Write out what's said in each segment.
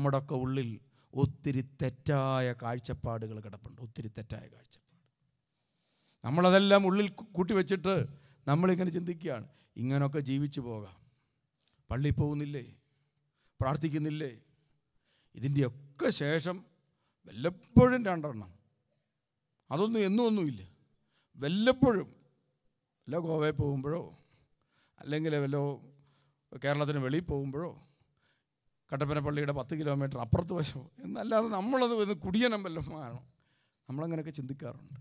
നമ്മുടെയൊക്കെ ഉള്ളിൽ ഒത്തിരി തെറ്റായ കാഴ്ചപ്പാടുകൾ കിടപ്പുണ്ട്, ഒത്തിരി തെറ്റായ കാഴ്ചപ്പാട്. നമ്മളതെല്ലാം ഉള്ളിൽ കൂട്ടിവെച്ചിട്ട് നമ്മളിങ്ങനെ ചിന്തിക്കുകയാണ്, ഇങ്ങനെയൊക്കെ ജീവിച്ചു പോകാം. പള്ളിയിൽ പോകുന്നില്ലേ, പ്രാർത്ഥിക്കുന്നില്ലേ? ഇതിൻ്റെയൊക്കെ ശേഷം വല്ലപ്പോഴും 2 എണ്ണം, അതൊന്നും ഒന്നുമില്ല, വല്ലപ്പോഴും വല്ല ഗോവയിൽ പോകുമ്പോഴോ അല്ലെങ്കിൽ വല്ലോ കേരളത്തിന് വെളിയിൽ പോകുമ്പോഴോ കട്ടപ്പന പള്ളിയുടെ 10 കിലോമീറ്റർ അപ്പുറത്ത് വശമോ എന്നല്ലാതെ നമ്മളത് കുടിയനം വല്ലതും ആണോ? നമ്മളങ്ങനെയൊക്കെ ചിന്തിക്കാറുണ്ട്.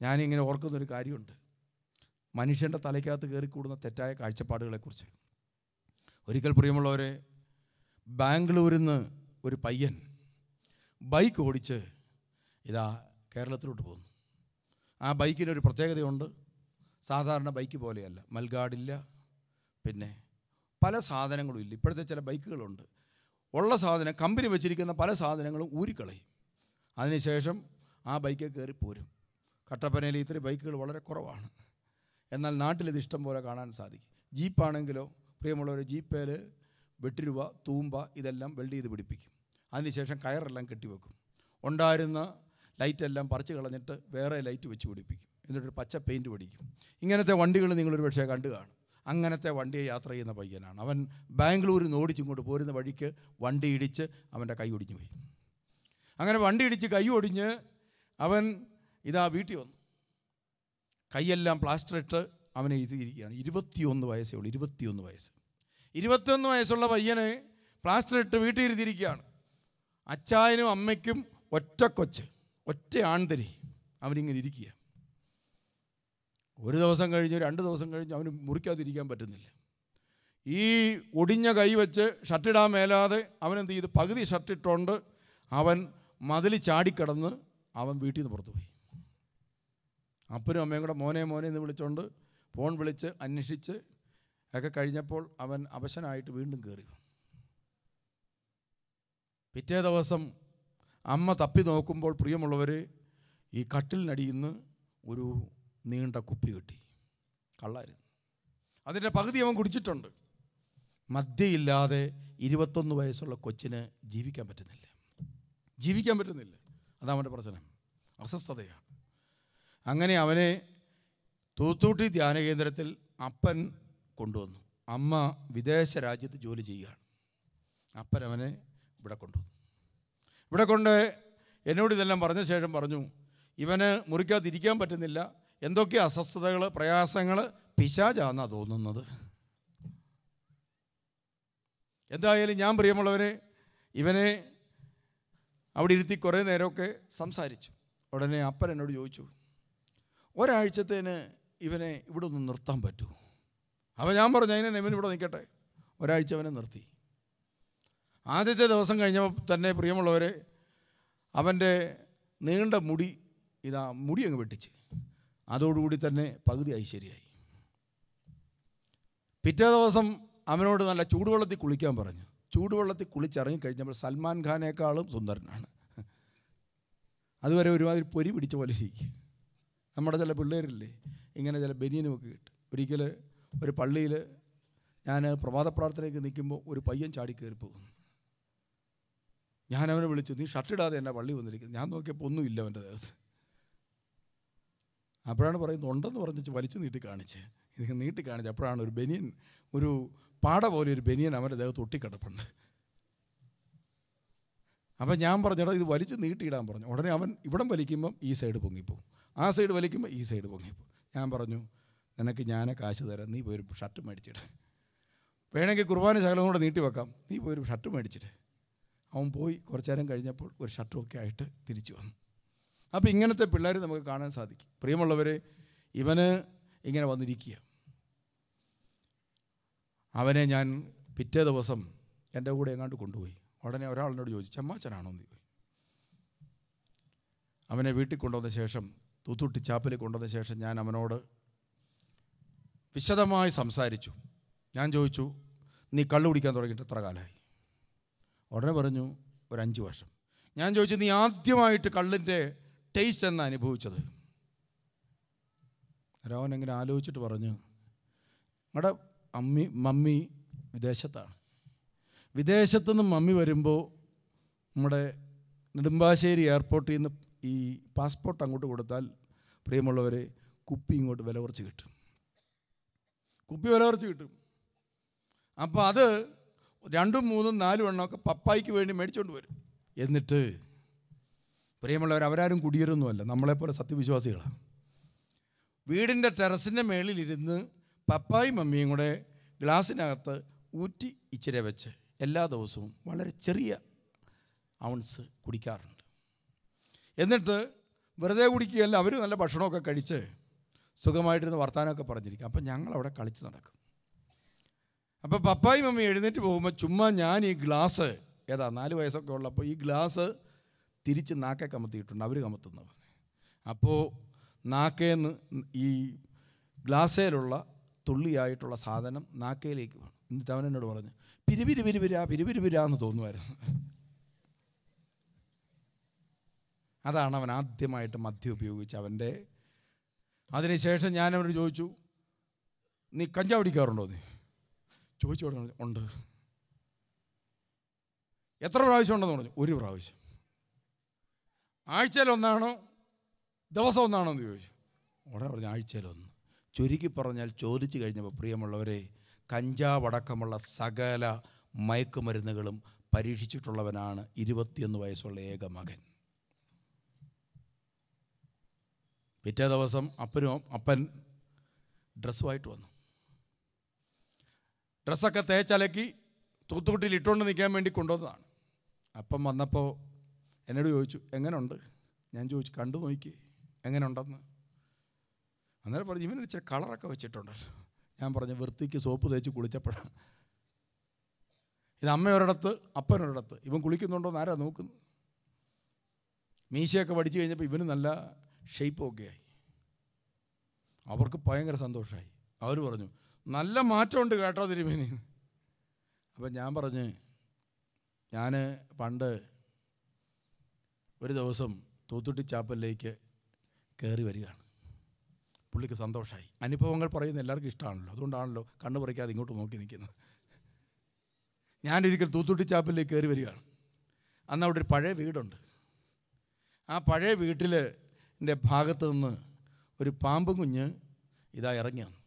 ഞാനിങ്ങനെ ഓർക്കുന്നൊരു കാര്യമുണ്ട്, മനുഷ്യൻ്റെ തലയ്ക്കകത്ത് കയറിക്കൂടുന്ന തെറ്റായ കാഴ്ചപ്പാടുകളെക്കുറിച്ച്. ഒരിക്കൽ പ്രിയമുള്ളവരെ, ബാംഗ്ലൂരിൽ നിന്ന് ഒരു പയ്യൻ ബൈക്ക് ഓടിച്ച് ഇതാ കേരളത്തിലോട്ട് പോകുന്നു. ആ ബൈക്കിനൊരു പ്രത്യേകതയുണ്ട്. സാധാരണ ബൈക്ക് പോലെയല്ല, മൽഗാർഡില്ല, പിന്നെ പല സാധനങ്ങളും ഇല്ല. ഇപ്പോഴത്തെ ചില ബൈക്കുകളുണ്ട്, ഉള്ള സാധനം കമ്പനി വെച്ചിരിക്കുന്ന പല സാധനങ്ങളും ഊരിക്കളയും, അതിനുശേഷം ആ ബൈക്കിൽ കയറി പോരും. കട്ടപ്പനയിൽ ഇത്രയും ബൈക്കുകൾ വളരെ കുറവാണ്, എന്നാൽ നാട്ടിലിത് ഇഷ്ടം പോലെ കാണാൻ സാധിക്കും. ജീപ്പാണെങ്കിലോ പ്രിയമുള്ളവർ, ജീപ്പേൽ വെട്ടുരുവ, തൂമ്പ ഇതെല്ലാം വെൽഡ് ചെയ്ത് പിടിപ്പിക്കും. അതിനുശേഷം കയറെല്ലാം കെട്ടിവെക്കും. ഉണ്ടായിരുന്ന ലൈറ്റെല്ലാം പറിച്ച് കളഞ്ഞിട്ട് വേറെ ലൈറ്റ് വെച്ച് പിടിപ്പിക്കും. എന്നിട്ടൊരു പച്ച പെയിൻറ്റ് പിടിക്കും. ഇങ്ങനത്തെ വണ്ടികൾ നിങ്ങളൊരു പക്ഷേ കണ്ടു കാണും. അങ്ങനത്തെ വണ്ടിയെ യാത്ര ചെയ്യുന്ന പയ്യനാണ് അവൻ. ബാംഗ്ലൂരിൽ നിന്ന് ഓടിച്ചിങ്ങോട്ട് പോരുന്ന വഴിക്ക് വണ്ടി ഇടിച്ച് അവൻ്റെ കൈ ഒടിഞ്ഞു പോയി. അങ്ങനെ വണ്ടി ഇടിച്ച് കൈ ഒടിഞ്ഞ് അവൻ ഇതാ വീട്ടിൽ വന്നു. കൈയെല്ലാം പ്ലാസ്റ്റർ ഇട്ട് അവനെ എഴുതിയിരിക്കുകയാണ്. 21 വയസ്സേ ഉള്ളൂ, 21 വയസ്സ്. 21 വയസ്സുള്ള പയ്യനെ പ്ലാസ്റ്റർ ഇട്ട് വീട്ടിൽ ഇരുത്തിയിരിക്കുകയാണ്. അച്ചായനും അമ്മയ്ക്കും ഒറ്റ കൊച്ച്, ഒറ്റ ആൺതരി. അവനിങ്ങനെ ഇരിക്കുക. ഒരു ദിവസം കഴിഞ്ഞ് 2 ദിവസം കഴിഞ്ഞ് അവന് മുറിക്കാതിരിക്കാൻ പറ്റുന്നില്ല. ഈ ഒടിഞ്ഞ കൈ വെച്ച് ഷർട്ടിടാൻ മേലാതെ അവനെന്ത് ചെയ്ത്, പകുതി ഷർട്ടിട്ടുകൊണ്ട് അവൻ മതിൽ ചാടിക്കടന്ന് അവൻ വീട്ടിൽ നിന്ന് പുറത്തു പോയി. അപ്പനും അമ്മയും കൂടെ മോനെ എന്ന് വിളിച്ചുകൊണ്ട് ഫോൺ വിളിച്ച് അന്വേഷിച്ച് ഒക്കെ കഴിഞ്ഞപ്പോൾ അവൻ അവശനായിട്ട് വീണ്ടും കയറി. പിറ്റേ ദിവസം അമ്മ തപ്പി നോക്കുമ്പോൾ പ്രിയമുള്ളവർ, ഈ കട്ടിലിനടിയിൽ നിന്ന് ഒരു നീണ്ട കുപ്പി കിട്ടി. കള്ളായിരുന്നു. അതിൻ്റെ പകുതി അവൻ കുടിച്ചിട്ടുണ്ട്. മദ്യയില്ലാതെ 21 വയസ്സുള്ള കൊച്ചിന് ജീവിക്കാൻ പറ്റുന്നില്ല. അതവൻ്റെ പ്രശ്നം, അസ്വസ്ഥതയാണ്. അങ്ങനെ അവനെ തൂത്തൂട്ടി ധ്യാന കേന്ദ്രത്തിൽ അപ്പൻ കൊണ്ടുവന്നു. അമ്മ വിദേശ രാജ്യത്ത് ജോലി ചെയ്യുകയാണ്. അപ്പൻ അവനെ ഇവിടെ കൊണ്ട് എന്നോട് ഇതെല്ലാം പറഞ്ഞ ശേഷം പറഞ്ഞു, ഇവന് മുറിക്കാതിരിക്കാൻ പറ്റുന്നില്ല, എന്തൊക്കെ അസ്വസ്ഥതകൾ, പ്രയാസങ്ങൾ, പിശാചാന്നാണ് തോന്നുന്നത്. എന്തായാലും ഞാൻ പ്രിയമുള്ളവരെ ഇവനെ അവിടെ ഇരുത്തി കുറേ നേരമൊക്കെ സംസാരിച്ചു. ഉടനെ അപ്പൻ എന്നോട് ചോദിച്ചു, ഒരാഴ്ചത്തേന് ഇവനെ ഇവിടെ ഒന്ന് നിർത്താൻ പറ്റുമോ? അപ്പോൾ ഞാൻ പറഞ്ഞു, അതിനെ ഇവൻ ഇവിടെ നിൽക്കട്ടെ. ഒരാഴ്ച അവനെ നിർത്തി. ആദ്യത്തെ ദിവസം കഴിഞ്ഞപ്പോൾ തന്നെ പ്രിയമുള്ളവരെ അവൻ്റെ നീണ്ട മുടി അങ്ങ് വെട്ടിച്ച്. അതോടുകൂടി തന്നെ പകുതി ഐശ്വര്യമായി. പിറ്റേ ദിവസം അവനോട് നല്ല ചൂടുവെള്ളത്തിൽ കുളിക്കാൻ പറഞ്ഞു. ചൂടുവെള്ളത്തിൽ കുളിച്ചിറങ്ങിക്കഴിഞ്ഞപ്പോൾ സൽമാൻ ഖാനേക്കാളും സുന്ദരനാണ്. അതുവരെ ഒരുമാതിരി പൊരി പിടിച്ച പോലെ ഇരിക്കും. നമ്മുടെ ചില പിള്ളേരില്ലേ ഇങ്ങനെ ചില ബനിയനുമൊക്കെ കിട്ടും. ഒരിക്കൽ ഒരു പള്ളിയിൽ ഞാൻ പ്രഭാത പ്രാർത്ഥനയ്ക്ക് നിൽക്കുമ്പോൾ ഒരു പയ്യൻ ചാടി കയറി പോകുന്നു. ഞാനവനെ വിളിച്ചു, നീ ഷർട്ടിടാതെ എന്നെ പള്ളി വന്നിരിക്കുന്നത്. ഞാൻ നോക്കിയപ്പോൾ ഒന്നുമില്ല അവൻ്റെ ദേഹത്ത്. അപ്പോഴാണ് പറയുന്നത്, ഉണ്ടെന്ന് പറഞ്ഞിട്ട് വലിച്ചു നീട്ടി കാണിച്ച്. അപ്പോഴാണ് ഒരു ബനിയൻ, ഒരു പാട പോലെ ഒരു ബനിയൻ അവൻ്റെ ദേഹത്ത് ഒട്ടിക്കിടപ്പുണ്ട്. അപ്പം ഞാൻ പറഞ്ഞടാ ഇത് വലിച്ച് നീട്ടിയിടാൻ പറഞ്ഞു. ഉടനെ അവൻ ഇവിടം വലിക്കുമ്പം ഈ സൈഡ് പൊങ്ങിപ്പോവും, ആ സൈഡ് വലിക്കുമ്പോൾ ഈ സൈഡ് പൊങ്ങിപ്പോവും. ഞാൻ പറഞ്ഞു, നിനക്ക് ഞാൻ കാശ് തരാം, നീ പോയൊരു ഷർട്ട് മേടിച്ചിട്ട്, വേണമെങ്കിൽ കുർബാന ശകലം കൂടെ നീട്ടി വെക്കാം, നീ പോയൊരു ഷർട്ട് മേടിച്ചിട്ട്. അവൻ പോയി. കുറച്ചു നേരം കഴിഞ്ഞപ്പോൾ ഒരു ഷർട്ടുമൊക്കെ ആയിട്ട് തിരിച്ചു വന്നു. അപ്പോൾ ഇങ്ങനത്തെ പിള്ളേർ നമുക്ക് കാണാൻ സാധിക്കും. പ്രിയമുള്ളവരെ, ഇവന് ഇങ്ങനെ വന്നിരിക്കുക. അവനെ ഞാൻ പിറ്റേ ദിവസം എൻ്റെ കൂടെ എങ്ങാണ്ട് കൊണ്ടുപോയി. ഉടനെ ഒരാളിനോട് ചോദിച്ചു, ചമ്മാച്ചനാണോ എന്ന് ചോദിച്ചു. അവനെ വീട്ടിൽ കൊണ്ടുവന്ന ശേഷം, തൂത്തുട്ടി ചാപ്പലിൽ കൊണ്ടുവന്ന ശേഷം ഞാൻ അവനോട് വിശദമായി സംസാരിച്ചു. ഞാൻ ചോദിച്ചു, നീ കള്ളു കുടിക്കാൻ തുടങ്ങിയിട്ട് എത്ര കാലമായി? ഉടനെ പറഞ്ഞു, ഒരു 5 വർഷം. ഞാൻ ചോദിച്ചു, നീ ആദ്യമായിട്ട് കള്ളിൻ്റെ ടേസ്റ്റ് എന്നാ അനുഭവിച്ചത്? അവൻ എങ്ങനെ ആലോചിച്ചിട്ട് പറഞ്ഞു, നിങ്ങളുടെ മമ്മി വിദേശത്താണ്. വിദേശത്തുനിന്ന് മമ്മി വരുമ്പോൾ നമ്മുടെ നെടുമ്പാശ്ശേരി എയർപോർട്ടിൽ നിന്ന് ഈ പാസ്പോർട്ട് അങ്ങോട്ട് കൊടുത്താൽ പ്രിയമുള്ളവരെ കുപ്പി ഇങ്ങോട്ട് വില കുറച്ച് കിട്ടും. കുപ്പി വില കുറച്ച് കിട്ടും. അപ്പോൾ അത് 2, 3, 4 എണ്ണമൊക്കെ പപ്പായ്ക്ക് വേണ്ടി മേടിച്ചുകൊണ്ട് വരും. എന്നിട്ട് പ്രിയമുള്ളവർ, അവരാരും കുടിയേറൊന്നുമല്ല, നമ്മളെപ്പോലെ സത്യവിശ്വാസികളാണ്. വീടിൻ്റെ ടെറസിൻ്റെ മേളിലിരുന്ന് പപ്പായും മമ്മിയും കൂടെ ഗ്ലാസ്സിനകത്ത് ഊറ്റി ഇച്ചിരി വെച്ച് എല്ലാ ദിവസവും വളരെ ചെറിയ ഔൺസ് കുടിക്കാറുണ്ട്. എന്നിട്ട് വെറുതെ കുടിക്കുകയല്ല, അവർ നല്ല ഭക്ഷണമൊക്കെ കഴിച്ച് സുഖമായിട്ടിരുന്ന് വർത്താനമൊക്കെ പറഞ്ഞിരിക്കും. അപ്പം ഞങ്ങളവിടെ കളിച്ച് നടക്കും. അപ്പോൾ പപ്പായും മമ്മി എഴുന്നേറ്റ് പോകുമ്പോൾ ചുമ്മാ ഞാൻ ഈ ഗ്ലാസ് 4 വയസ്സൊക്കെ ഉള്ളപ്പോൾ ഈ ഗ്ലാസ് തിരിച്ച് നാക്കെ കമത്തിയിട്ടുണ്ട്, അവർ കമത്തുന്നത്. അപ്പോൾ നാക്കേന്ന് ഈ ഗ്ലാസ്സിലുള്ള തുള്ളിയായിട്ടുള്ള സാധനം നാക്കയിലേക്ക് വേണം. എന്നിട്ട് അവനെന്നോട് പറഞ്ഞു, പിരിപിരാന്ന് തോന്നുമായിരുന്നു. അതാണ് അവൻ ആദ്യമായിട്ട് മദ്യം ഉപയോഗിച്ച് അവൻ്റെ. അതിനുശേഷം ഞാൻ അവനോട് ചോദിച്ചു, നീ കഞ്ചാവ് അടിക്കാറുണ്ടോ? നീ ചോദിച്ചു. ഉണ്ട്. എത്ര പ്രാവശ്യം ഉണ്ടെന്ന് പറഞ്ഞു. 1 പ്രാവശ്യം. ആഴ്ചയിൽ 1 ദിവസം 1 എന്ന് ചോദിച്ചു. ഉടനെ പറഞ്ഞു ആഴ്ചയിൽ 1. ചുരുക്കി പറഞ്ഞാൽ ചോദിച്ചു കഴിഞ്ഞപ്പോൾ പ്രിയമുള്ളവരെ, കഞ്ചാവ് അടക്കമുള്ള സകല മയക്കുമരുന്നുകളും പരീക്ഷിച്ചിട്ടുള്ളവനാണ് 21 വയസ്സുള്ള ഏക മകൻ. പിറ്റേ ദിവസം അപ്പൻ ഡ്രസ്സുമായിട്ട് വന്നു. ഡ്രസ്സൊക്കെ തേച്ചലക്കി തൂത്തുകുട്ടിയിൽ ഇട്ടുകൊണ്ട് നിൽക്കാൻ വേണ്ടി കൊണ്ടുവന്നതാണ്. അപ്പം വന്നപ്പോൾ എന്നോട് ചോദിച്ചു, എങ്ങനെയുണ്ട്? ഞാൻ ചോദിച്ചു, കണ്ടു നോക്കി എങ്ങനെ ഉണ്ടെന്ന്. അന്നേരം പറഞ്ഞു, ഇവനൊരു ഇച്ചിരി കളറൊക്കെ വെച്ചിട്ടുണ്ടല്ലോ. ഞാൻ പറഞ്ഞു, വൃത്തിക്ക് സോപ്പ് തേച്ച് കുളിച്ചപ്പോഴാണ്. ഇത് അമ്മയൊരിടത്ത് അപ്പനൊരിടത്ത്. ഇവൻ കുളിക്കുന്നുണ്ടോന്ന് ആരാ നോക്കുന്നു? മീശയൊക്കെ പഠിച്ചു കഴിഞ്ഞപ്പോൾ ഇവന് നല്ല ഷേപ്പൊക്കെ ആയി. അവർക്ക് ഭയങ്കര സന്തോഷമായി. അവർ പറഞ്ഞു, നല്ല മാറ്റമുണ്ട് കേട്ടോ തിരുമേനി. അപ്പം ഞാൻ പറഞ്ഞു, ഞാൻ പണ്ട് ഒരു ദിവസം തൂത്തുട്ടി ചാപ്പലിലേക്ക് കയറി വരികയാണ്. പുള്ളിക്ക് സന്തോഷമായി. അനുഭവങ്ങൾ പറയുന്നത് എല്ലാവർക്കും ഇഷ്ടമാണല്ലോ, അതുകൊണ്ടാണല്ലോ കണ്ണു പറിക്കാതെ ഇങ്ങോട്ട് നോക്കി നിൽക്കുന്നത്. ഞാനൊരിക്കൽ തൂത്തുട്ടി ചാപ്പലിലേക്ക് കയറി വരികയാണ്. അന്ന് അവിടെ ഒരു പഴയ വീടുണ്ട്. ആ പഴയ വീട്ടിൻ്റെ ഭാഗത്ത് നിന്ന് ഒരു പാമ്പ് കുഞ്ഞ് ഇതാ ഇറങ്ങി വന്നു.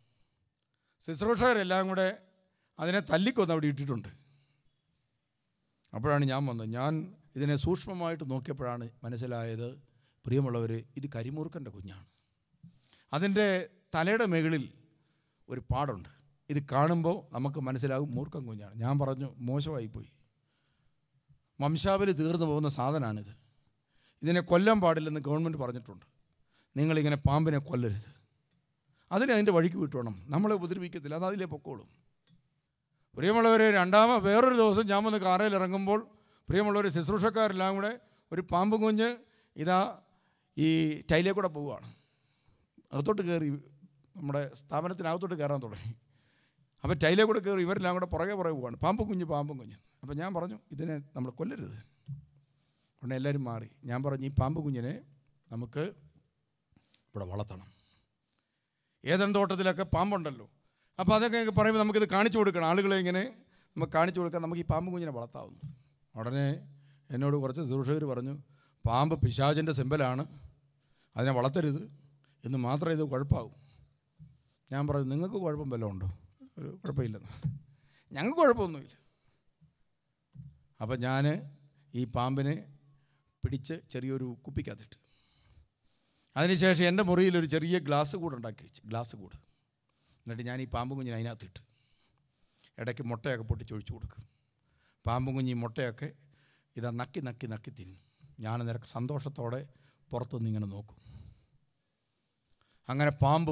ശുശ്രൂഷകരെല്ലാം കൂടെ അതിനെ തല്ലിക്കൊന്ന് അവിടെ ഇട്ടിട്ടുണ്ട്. അപ്പോഴാണ് ഞാൻ വന്നത്. ഞാൻ ഇതിനെ സൂക്ഷ്മമായിട്ട് നോക്കിയപ്പോഴാണ് മനസ്സിലായത്, പ്രിയമുള്ളവർ, ഇത് കരിമൂർക്കൻ്റെ കുഞ്ഞാണ്. അതിൻ്റെ തലയുടെ മുകളിൽ ഒരു പാടുണ്ട്. ഇത് കാണുമ്പോൾ നമുക്ക് മനസ്സിലാകും മൂർഖൻ കുഞ്ഞാണ്. ഞാൻ പറഞ്ഞു, മോശമായിപ്പോയി, വംശാവലി തീർന്നു പോകുന്ന സാധനമാണിത്. ഇതിനെ കൊല്ലാൻ പാടില്ലെന്ന് ഗവൺമെൻറ് പറഞ്ഞിട്ടുണ്ട്. നിങ്ങളിങ്ങനെ പാമ്പിനെ കൊല്ലരുത്, അതിൻ്റെ വഴിക്ക് വിട്ടുവേണം, നമ്മളെ ഉപദ്രവിക്കത്തില്ല, അത് അതിലേ പൊക്കോളും. പ്രിയമുള്ളവരെ, വേറൊരു ദിവസം ഞാൻ വന്ന് കാറയിൽ ഇറങ്ങുമ്പോൾ പ്രിയമുള്ളവർ, ശുശ്രൂഷക്കാരെല്ലാം കൂടെ ഒരു പാമ്പ് കുഞ്ഞ് ഇതാ ഈ ടൈലേ കൂടെ പോവുകയാണ്. അകത്തോട്ട് കയറി, നമ്മുടെ സ്ഥാപനത്തിനകത്തോട്ട് കയറാൻ തുടങ്ങി. അപ്പോൾ ടൈലേ കൂടെ കയറി ഇവരെല്ലാം കൂടെ പുറകെ പോവുകയാണ്. പാമ്പ് കുഞ്ഞ്. അപ്പോൾ ഞാൻ പറഞ്ഞു, ഇതിനെ നമ്മൾ കൊല്ലരുത്. ഉടനെ എല്ലാവരും മാറി. ഞാൻ പറഞ്ഞു, ഈ പാമ്പ് കുഞ്ഞിനെ നമുക്ക് ഇവിടെ വളർത്തണം. ഏതെങ്കിലും തോട്ടത്തിലൊക്കെ പാമ്പുണ്ടല്ലോ, അപ്പോൾ അതൊക്കെ പറയുമ്പോൾ നമുക്കിത് കാണിച്ചു കൊടുക്കണം. ആളുകളെ ഇങ്ങനെ നമുക്ക് കാണിച്ചു കൊടുക്കാൻ നമുക്ക് ഈ പാമ്പ് കുഞ്ഞിനെ വളർത്താവുന്നു. ഉടനെ എന്നോട് കുറച്ച് ശുശ്രൂഷകർ പറഞ്ഞു, പാമ്പ് പിശാചിൻ്റെ സിമ്പലാണ്, അതിനെ വളർത്തരുത് എന്ന് മാത്രമേ ഇത് കുഴപ്പമാകും. ഞാൻ പറഞ്ഞു, നിങ്ങൾക്ക് കുഴപ്പം വല്ലതും ഉണ്ടോ? ഒരു കുഴപ്പമില്ലെന്ന്. ഞങ്ങൾക്ക് കുഴപ്പമൊന്നുമില്ല. അപ്പം ഞാൻ ഈ പാമ്പിനെ പിടിച്ച് ചെറിയൊരു കുപ്പിക്കകത്തിട്ട്, അതിനുശേഷം എൻ്റെ മുറിയിൽ ഒരു ചെറിയ ഗ്ലാസ് കൂട് ഉണ്ടാക്കി വെച്ച്, ഗ്ലാസ് കൂട്. എന്നിട്ട് ഞാൻ ഈ പാമ്പ് കുഞ്ഞിനെ അതിനകത്തിട്ട് ഇടയ്ക്ക് മുട്ടയൊക്കെ പൊട്ടിച്ചൊഴിച്ചു കൊടുക്കും. പാമ്പ് കുഞ്ഞ് ഈ മുട്ടയൊക്കെ ഇതാ നക്കി നക്കി നക്കി തിന്നും. ഞാൻ നിനക്ക് സന്തോഷത്തോടെ പുറത്തുനിന്ന് ഇങ്ങനെ നോക്കും. അങ്ങനെ പാമ്പ്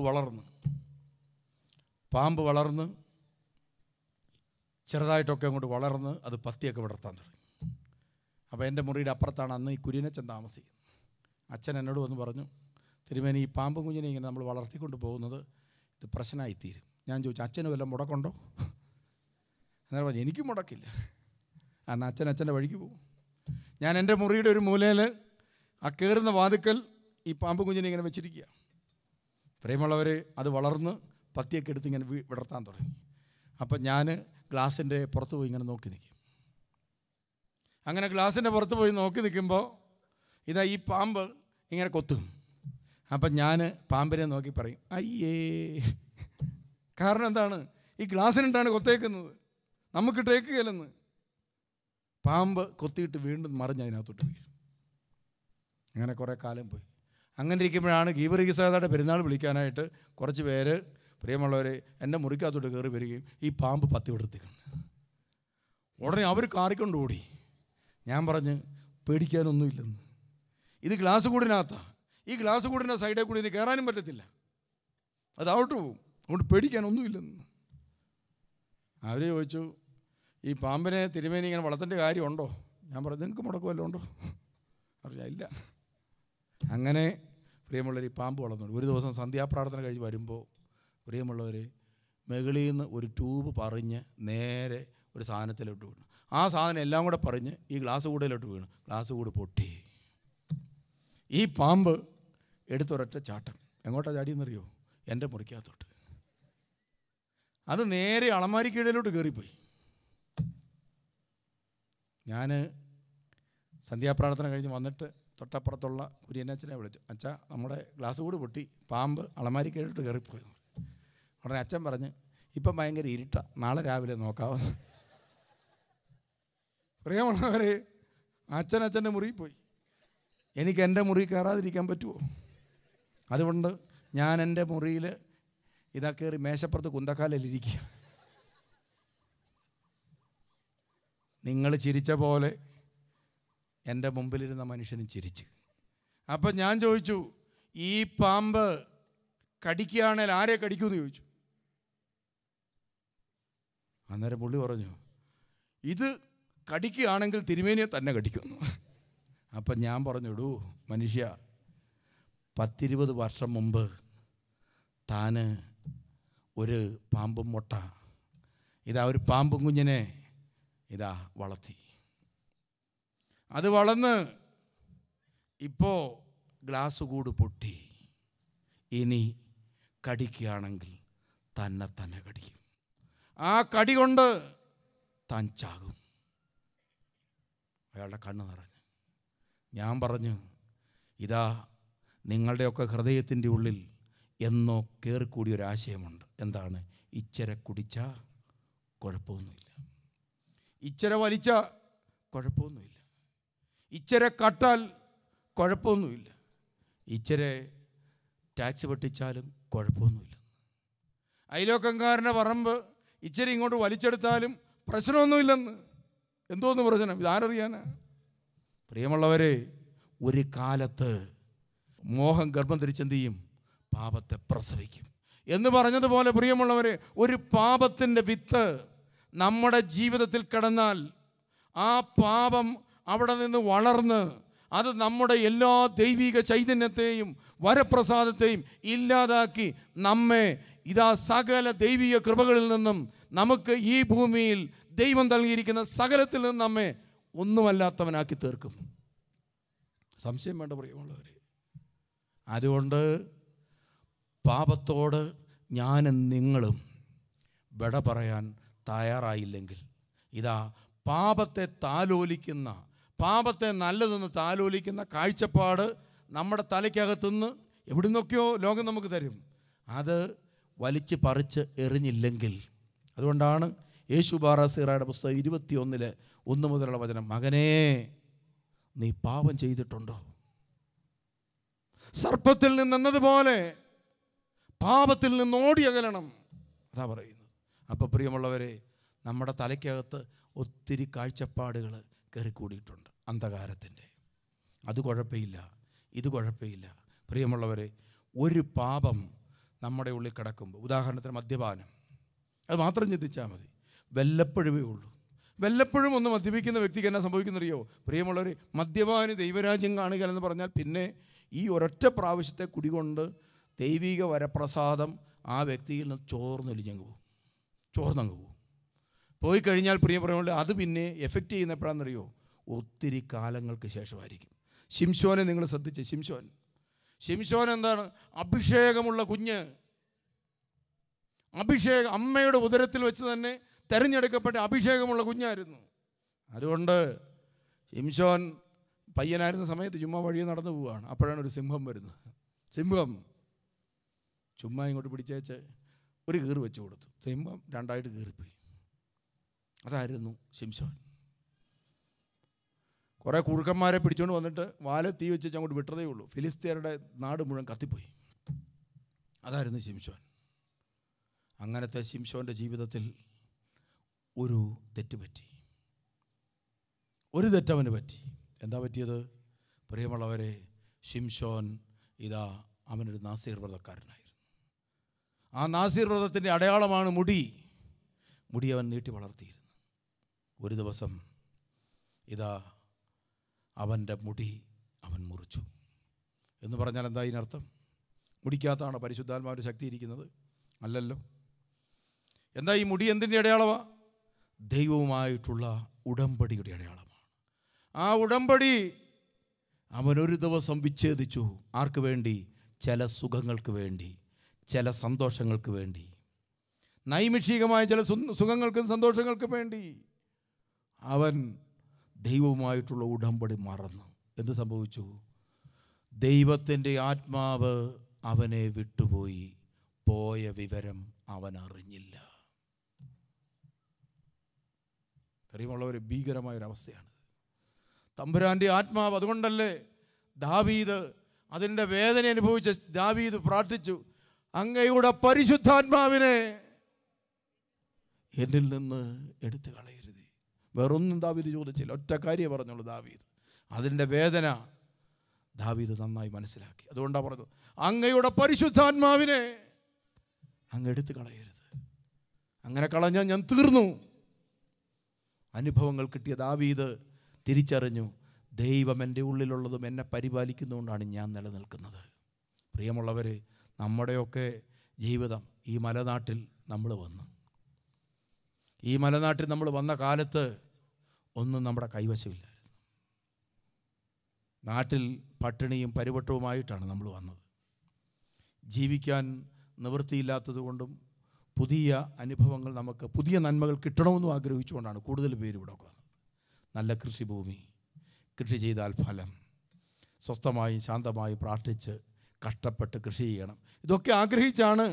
വളർന്ന് ചെറുതായിട്ടൊക്കെ അങ്ങോട്ട് വളർന്ന് അത് പത്തിയൊക്കെ വിടർത്താൻ തുടങ്ങി. അപ്പോൾ എൻ്റെ മുറിയുടെ അപ്പുറത്താണ് അന്ന് ഈ കുര്യനച്ഛൻ താമസിക്കുന്നത്. അച്ഛൻ എന്നോട് വന്ന് പറഞ്ഞു, തിരുമേനി, ഈ പാമ്പ് കുഞ്ഞിനെ ഇങ്ങനെ നമ്മൾ വളർത്തിക്കൊണ്ട് പോകുന്നത് ഇത് പ്രശ്നമായിത്തീരും. ഞാൻ ചോദിച്ചു, അച്ഛന് വല്ല മുടക്കുണ്ടോ? എന്നാൽ പറഞ്ഞു, എനിക്കും മുടക്കില്ല, അന്ന് അച്ഛൻ്റെ വഴിക്ക് പോകും. ഞാൻ എൻ്റെ മുറിയുടെ ഒരു മൂലയിൽ ആ കയറുന്ന വാതുക്കൽ ഈ പാമ്പ് കുഞ്ഞിനെ ഇങ്ങനെ വെച്ചിരിക്കുക. പ്രിയമുള്ളവർ, അത് വളർന്ന് പത്തിയൊക്കെ എടുത്ത് ഇങ്ങനെ വിടർത്താൻ തുടങ്ങി. അപ്പം ഞാൻ ഗ്ലാസിൻ്റെ പുറത്ത് പോയി ഇങ്ങനെ നോക്കി നിൽക്കും. അങ്ങനെ ഗ്ലാസിൻ്റെ പുറത്ത് പോയി നോക്കി നിൽക്കുമ്പോൾ ഇതാ ഈ പാമ്പ് ഇങ്ങനെ കൊത്തും. അപ്പം ഞാൻ പാമ്പിനെ നോക്കി പറയും അയ്യേ. കാരണം എന്താണ്? ഈ ഗ്ലാസ്സിനിട്ടാണ് കൊത്തേക്കുന്നത്, നമുക്ക് ടേക്കുകയില്ലെന്ന്. പാമ്പ് കൊത്തിയിട്ട് വീണ്ടും മറിഞ്ഞ് അതിനകത്തോട്ട് വീഴും. അങ്ങനെ കുറേ കാലം പോയി. അങ്ങനെ ഇരിക്കുമ്പോഴാണ് ഗീവർഗീസാദയുടെ പെരുന്നാൾ വിളിക്കാനായിട്ട് കുറച്ച് പേര്, പ്രിയമുള്ളവർ, എൻ്റെ മുറിക്കകത്തോട്ട് കയറി വരികയും ഈ പാമ്പ് പത്തി വിടർത്തിക്കണം. ഉടനെ അവർ കാറിക്കൊണ്ട് ഓടി. ഞാൻ പറഞ്ഞ് പേടിക്കാനൊന്നുമില്ലെന്ന്, ഇത് ഗ്ലാസ് കൂടിനകത്താണ്, ഈ ഗ്ലാസ് കൂടിൻ്റെ സൈഡിൽ കൂടി ഇനി കയറാനും പറ്റത്തില്ല, അത് ഔട്ട് പോവും, അതുകൊണ്ട് പേടിക്കാനൊന്നുമില്ലെന്ന്. അവർ ചോദിച്ചു ഈ പാമ്പിനെ തിരുമേനി ഇങ്ങനെ വളർത്തേണ്ട കാര്യമുണ്ടോ? ഞാൻ പറഞ്ഞു നിങ്ങൾക്ക് മുടക്കുമല്ലോ ഉണ്ടോ? പറഞ്ഞാൽ ഇല്ല. അങ്ങനെ പ്രിയമുള്ളവർ ഈ പാമ്പ് വളർന്നു. ഒരു ദിവസം സന്ധ്യാപ്രാർത്ഥന കഴിഞ്ഞ് വരുമ്പോൾ പ്രിയമുള്ളവർ മുകളിൽ നിന്ന് ഒരു ട്യൂബ് പറഞ്ഞ് നേരെ ഒരു സാധനത്തിലോട്ട് വീണു. ആ സാധനം എല്ലാം കൂടെ പറഞ്ഞ് ഈ ഗ്ലാസ് കൂടയിലോട്ട് വീണു. ഗ്ലാസ് കൂട് പൊട്ടി. ഈ പാമ്പ് എടുത്തൊരൊറ്റ ചാട്ടം എങ്ങോട്ടാണ് ചാടിയെന്നറിയോ? എൻ്റെ മുറിക്കകത്തോട്ട്. അത് നേരെ അളമാരിക്കീഴിലോട്ട് കയറിപ്പോയി. ഞാൻ സന്ധ്യാപ്രാർത്ഥന കഴിഞ്ഞ് വന്നിട്ട് തൊട്ടപ്പുറത്തുള്ള കുര്യനച്ഛനെ വിളിച്ചു. അച്ഛാ, നമ്മുടെ ഗ്ലാസ് കൂട് പൊട്ടി, പാമ്പ് അളമാരിക്കീഴിലോട്ട് കയറിപ്പോയി. ഉടനെ അച്ഛൻ പറഞ്ഞ് ഇപ്പം ഭയങ്കര ഇരുട്ട, നാളെ രാവിലെ നോക്കാമെന്ന്. പ്രിയമുള്ളവർ, അച്ഛൻ്റെ മുറിയിൽ പോയി. എനിക്ക് എൻ്റെ മുറി കയറാതിരിക്കാൻ പറ്റുമോ? അതുകൊണ്ട് ഞാൻ എൻ്റെ മുറിയിൽ ഇതാ കയറി മേശപ്പുറത്ത് കുന്തക്കാലിലിരിക്കുക. നിങ്ങൾ ചിരിച്ച പോലെ എൻ്റെ മുമ്പിലിരുന്ന മനുഷ്യനും ചിരിച്ച്. അപ്പം ഞാൻ ചോദിച്ചു, ഈ പാമ്പ് കടിക്കുകയാണെങ്കിൽ ആരെ കടിക്കുമെന്ന് ചോദിച്ചു. അന്നേരം പുള്ളി പറഞ്ഞു ഇത് കടിക്കുകയാണെങ്കിൽ തിരുമേനിയെ തന്നെ കടിക്കുന്നു. അപ്പം ഞാൻ പറഞ്ഞു, ഇടൂ മനുഷ്യ, 10-20 വർഷം മുമ്പ് താന് ഒരു പാമ്പും മുട്ട ഇതാ ഒരു പാമ്പും കുഞ്ഞിനെ ഇതാ വളർത്തി. അത് വളർന്ന് ഇപ്പോൾ ഗ്ലാസ് കൂട് പൊട്ടി. ഇനി കടിക്കുകയാണെങ്കിൽ തന്നെ കടിക്കും. ആ കടി കൊണ്ട് താൻ ചാകും. അയാളുടെ കണ്ണ് നിറഞ്ഞു. ഞാൻ പറഞ്ഞു, ഇതാ നിങ്ങളുടെയൊക്കെ ഹൃദയത്തിൻ്റെ ഉള്ളിൽ എന്നോ കയറിക്കൂടിയൊരാശയമുണ്ട്. എന്താണ്? ഇച്ചിര കുടിച്ചാൽ കുഴപ്പമൊന്നുമില്ല, ഇച്ചിര വലിച്ചാൽ കുഴപ്പമൊന്നുമില്ല, ഇച്ചിര കട്ടാൽ കുഴപ്പമൊന്നുമില്ല, ഇച്ചിര ടാക്സ് വെട്ടിച്ചാലും കുഴപ്പമൊന്നുമില്ല. അയലോക്കംകാരൻ്റെ പറമ്പ് ഇച്ചിരി ഇങ്ങോട്ട് വലിച്ചെടുത്താലും പ്രശ്നമൊന്നുമില്ലെന്ന്. എന്തോന്ന് പ്രശ്നം? ഇതാരറിയാനാ? പ്രിയമുള്ളവരെ, ഒരു കാലത്ത് മോഹം ഗർഭം ധരിച്ചെന്ത് ചെയ്യും? പാപത്തെ പ്രസവിക്കും എന്ന് പറഞ്ഞതുപോലെ പ്രിയമുള്ളവരെ, ഒരു പാപത്തിൻ്റെ വിത്ത് നമ്മുടെ ജീവിതത്തിൽ കിടന്നാൽ ആ പാപം അവിടെ നിന്ന് വളർന്ന് അത് നമ്മുടെ എല്ലാ ദൈവിക ചൈതന്യത്തെയും വരപ്രസാദത്തെയും ഇല്ലാതാക്കി നമ്മെ ഇതാ സകല ദൈവിക കൃപകളിൽ നിന്നും, നമുക്ക് ഈ ഭൂമിയിൽ ദൈവം നൽകിയിരിക്കുന്ന സകലത്തിൽ നിന്നും നമ്മെ ഒന്നുമല്ലാത്തവനാക്കി തീർക്കും. സംശയം വേണ്ട പ്രിയമുള്ളവരെ. അതുകൊണ്ട് പാപത്തോട് ഞാനും നിങ്ങളും വിട പറയാൻ തയ്യാറായില്ലെങ്കിൽ ഇതാ പാപത്തെ താലോലിക്കുന്ന, പാപത്തെ നല്ലതെന്ന് താലോലിക്കുന്ന കാഴ്ചപ്പാട് നമ്മുടെ തലയ്ക്കകത്തുനിന്ന് എവിടുന്നൊക്കെയോ ലോകം നമുക്ക് തരും. അത് വലിച്ച് പറിച്ച് എറിഞ്ഞില്ലെങ്കിൽ, അതുകൊണ്ടാണ് യേശു ബാറാസീറയുടെ പുസ്തകം 21:1 മുതലുള്ള വചനം, മകനേ നീ പാപം ചെയ്തിട്ടുണ്ടോ? സർപ്പത്തിൽ നിന്നതുപോലെ പാപത്തിൽ നിന്ന് ഓടിയകലണം. അതാ പറയുന്നത്. അപ്പോൾ പ്രിയമുള്ളവരെ, നമ്മുടെ തലയ്ക്കകത്ത് ഒത്തിരി കാഴ്ചപ്പാടുകൾ കയറിക്കൂടിയിട്ടുണ്ട് അന്ധകാരത്തിൻ്റെ. അത് കുഴപ്പമില്ല, ഇത് കുഴപ്പമില്ല. പ്രിയമുള്ളവരെ, ഒരു പാപം നമ്മുടെ ഉള്ളിൽ കിടക്കുമ്പോൾ, ഉദാഹരണത്തിന് മദ്യപാനം, അത് മാത്രം ചിന്തിച്ചാൽ മതി. വല്ലപ്പോഴുമേ ഉള്ളൂ. വല്ലപ്പോഴും ഒന്ന് മദ്യപിക്കുന്ന വ്യക്തിക്ക് എന്നാ സംഭവിക്കുന്നറിയോ? പ്രിയമുള്ളവർ, മദ്യപാനി ദൈവരാജ്യം കാണുക എന്ന് പറഞ്ഞാൽ പിന്നെ ഈ ഒരൊറ്റ പ്രാവശ്യത്തെ കുടികൊണ്ട് ദൈവിക വരപ്രസാദം ആ വ്യക്തിയിൽ നിന്ന് ചോർന്നൊലിഞ്ഞങ്ങ് പോകും. പോയി കഴിഞ്ഞാൽ പ്രിയമുള്ള അത് പിന്നെ എഫക്റ്റ് ചെയ്യുന്ന എപ്പോഴാണെന്നറിയോ? ഒത്തിരി കാലങ്ങൾക്ക് ശേഷമായിരിക്കും. ശിംശോനെ നിങ്ങൾ ശ്രദ്ധിച്ചേ. ശിംശോൻ എന്താണ്? അഭിഷേകമുള്ള കുഞ്ഞ്, അമ്മയുടെ ഉദരത്തിൽ വെച്ച് തന്നെ തിരഞ്ഞെടുക്കപ്പെട്ട അഭിഷേകമുള്ള കുഞ്ഞായിരുന്നു. അതുകൊണ്ട് ശിംശോൻ പയ്യനായിരുന്ന സമയത്ത് ചുമ്മാ വഴിയെ നടന്നു പോവുകയാണ്. അപ്പോഴാണ് ഒരു സിംഹം വരുന്നത്. സിംഹം ചുമ്മാ ഇങ്ങോട്ട് പിടിച്ചേച്ച് ഒരു കീറ് വെച്ച് കൊടുത്തു. സിംഹം രണ്ടായിട്ട് കീറിപ്പോയി. അതായിരുന്നു ശിംശോൻ. കുറേ കുറുക്കന്മാരെ പിടിച്ചുകൊണ്ട് വന്നിട്ട് വാലെ തീ വെച്ച് അങ്ങോട്ട് വിട്ടതേ ഉള്ളൂ. ഫിലിസ്തീനയുടെ നാട് മുഴുവൻ കത്തിപ്പോയി. അതായിരുന്നു ശിംശോൻ. അങ്ങനത്തെ ശിംശോൻ്റെ ജീവിതത്തിൽ ഒരു തെറ്റ് പറ്റി. ഒരു തെറ്റവന് പറ്റി. എന്താ പറ്റിയത്? പ്രിയമുള്ളവരെ, ശിംശോൻ ഇതാ അവനൊരു നാസീർ വ്രതക്കാരനായിരുന്നു. ആ നാസീർ വ്രതത്തിൻ്റെ അടയാളമാണ് മുടി. മുടി അവൻ നീട്ടി വളർത്തിയിരുന്നു. ഒരു ദിവസം ഇതാ അവൻ്റെ മുടി അവൻ മുറിച്ചു. എന്ന് പറഞ്ഞാൽ എന്താ ഇതിനർത്ഥം? മുടിക്കകത്താണ് പരിശുദ്ധാത്മാവിൻ്റെ ശക്തി ഇരിക്കുന്നത്? അല്ലല്ലോ. എന്താ ഈ മുടി എന്തിൻ്റെ അടയാളമാണ്? ദൈവവുമായിട്ടുള്ള ഉടമ്പടിയുടെ അടയാളമാണ്. ആ ഉടമ്പടി അവനൊരു ദിവസം വിച്ഛേദിച്ചു. ആർക്ക് വേണ്ടി? ചില സുഖങ്ങൾക്ക് വേണ്ടി, ചില സന്തോഷങ്ങൾക്ക് വേണ്ടി, നൈമിഷികമായ ചില സുഖങ്ങൾക്കും സന്തോഷങ്ങൾക്കും വേണ്ടി അവൻ ദൈവവുമായിട്ടുള്ള ഉടമ്പടി മറന്നു. എന്ത് സംഭവിച്ചു? ദൈവത്തിൻ്റെ ആത്മാവ് അവനെ വിട്ടുപോയി. പോയ വിവരം അവൻ അറിഞ്ഞില്ല. പ്രിയമുള്ളവർ, ഭീകരമായൊരവസ്ഥയാണ് തമ്പുരാൻ്റെ ആത്മാവ്. അതുകൊണ്ടല്ലേ ദാവീദ് അതിൻ്റെ വേദന അനുഭവിച്ച ദാവീദ് പ്രാർത്ഥിച്ചു, അങ്ങയുടെ പരിശുദ്ധാത്മാവിനെ എന്നിൽ നിന്ന് എടുത്തു കളയരുത്. വേറൊന്നും ദാവീദ് ചോദിച്ചില്ല. ഒറ്റ കാര്യം പറഞ്ഞുള്ളൂ ദാവീദ്. അതിൻ്റെ വേദന ദാവീദ് നന്നായി മനസ്സിലാക്കി. അതുകൊണ്ടാണ് പറഞ്ഞത്, അങ്ങയുടെ പരിശുദ്ധാത്മാവിനെ അങ്ങ് എടുത്തു കളയരുത്. അങ്ങനെ കളഞ്ഞാൽ ഞാൻ തീർന്നു. അനുഭവങ്ങൾ കിട്ടിയ ദാവീദ് തിരിച്ചറിഞ്ഞു, ദൈവം എൻ്റെ ഉള്ളിലുള്ളതും എന്നെ പരിപാലിക്കുന്നതുകൊണ്ടാണ് ഞാൻ നിലനിൽക്കുന്നത്. പ്രിയമുള്ളവർ, നമ്മുടെയൊക്കെ ജീവിതം ഈ മലനാട്ടിൽ നമ്മൾ വന്നു. ഈ മലനാട്ടിൽ നമ്മൾ വന്ന കാലത്ത് ഒന്നും നമ്മുടെ കൈവശമില്ലായിരുന്നു. നാട്ടിൽ പട്ടിണിയും പരിവട്ടവുമായിട്ടാണ് നമ്മൾ വന്നത്. ജീവിക്കാൻ നിവൃത്തിയില്ലാത്തത് കൊണ്ടും പുതിയ അനുഭവങ്ങൾ, നമുക്ക് പുതിയ നന്മകൾ കിട്ടണമെന്നും ആഗ്രഹിച്ചുകൊണ്ടാണ് കൂടുതൽ പേര് ഇവിടെ വന്നത്. നല്ല കൃഷിഭൂമി, കൃഷി ചെയ്താൽ ഫലം, സ്വസ്ഥമായും ശാന്തമായും പ്രാർത്ഥിച്ച് കഷ്ടപ്പെട്ട് കൃഷി ചെയ്യണം, ഇതൊക്കെ ആഗ്രഹിച്ചാണ്